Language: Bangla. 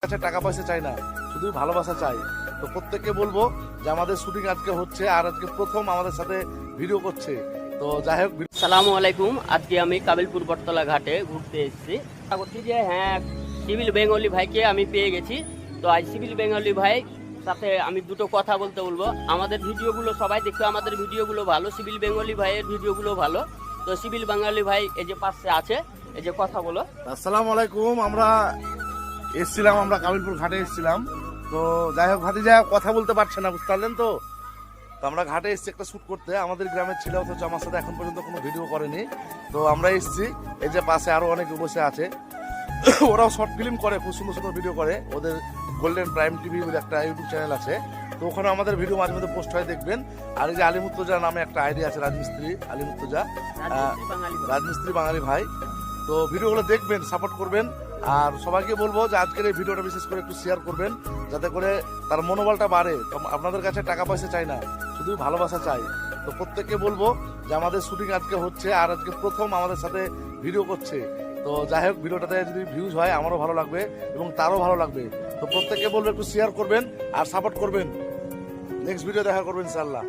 কাছে টাকা পয়সা চাই না, শুধু ভালোবাসা চাই। তো প্রত্যেককে বলবো যে আমাদের শুটিং আজকে হচ্ছে আর আজকে প্রথম আমাদের সাথে ভিডিও করছে। তো যাই হোক, সালামু আলাইকুম। আজকে আমি কাবিলপুর বটতলা ঘাটে ঘুরতে এসেছি। আশা করছি যে হ্যাঁ, সিভিল বেঙ্গলি ভাইকে আমি পেয়ে গেছি। তো আজ সিভিল বেঙ্গলি ভাই সাথে আমি দুটো কথা বলতে বলবো। আমাদের ভিডিওগুলো সবাই দেখতো, আমাদের ভিডিওগুলো ভালো, সিভিল বেঙ্গলি ভাইয়ের ভিডিওগুলো ভালো। তো সিভিল বেঙ্গলি ভাই এই যে পাশে আছে, এই যে কথা বলো। আসসালামু আলাইকুম। আমরা কাবিলপুর ঘাটে এসেছিলাম। তো যাই হোক, ভাতিজা কথা বলতে পারছে না, বুঝতে পারলেন তো। তো আমরা ঘাটে এসেছি একটা শ্যুট করতে, আমাদের গ্রামের ছেলে, অথচ আমার সাথে এখন পর্যন্ত কোনো ভিডিও করেনি। তো আমরা এসেছি, এই যে পাশে আরো অনেকে বসে আছে, ওরাও শর্ট ফিল্ম করে, খুব সুন্দর সুন্দর ভিডিও করে। ওদের গোল্ডেন প্রাইম টিভি বলে একটা ইউটিউব চ্যানেল আছে, তো ওখানে আমাদের ভিডিও মাঝে মধ্যে পোস্ট হয়, দেখবেন। আর এই যে আলিমুর্তজা নামে একটা আইডি আছে, রাজমিস্ত্রি আলিমুর্তজা, রাজমিস্ত্রি বাঙালি ভাই। তো ভিডিওগুলো দেখবেন, সাপোর্ট করবেন। আর সবাইকে বলবো যে আজকের এই ভিডিওটা বিশেষ করে একটু শেয়ার করবেন, যাতে করে তার মনোবলটা বাড়ে। আপনাদের কাছে টাকা পয়সা চাই না, শুধু ভালোবাসা চাই। তো প্রত্যেককে বলবো যে আমাদের শুটিং আজকে হচ্ছে আর আজকে প্রথম আমাদের সাথে ভিডিও করছে। তো যাই হোক, ভিডিওটাতে যদি ভিউজ হয় আমারও ভালো লাগবে এবং তারও ভালো লাগবে। তো প্রত্যেককে বলবো একটু শেয়ার করবেন আর সাপোর্ট করবেন। নেক্সট ভিডিও দেখা করবেন ইনশাআল্লাহ।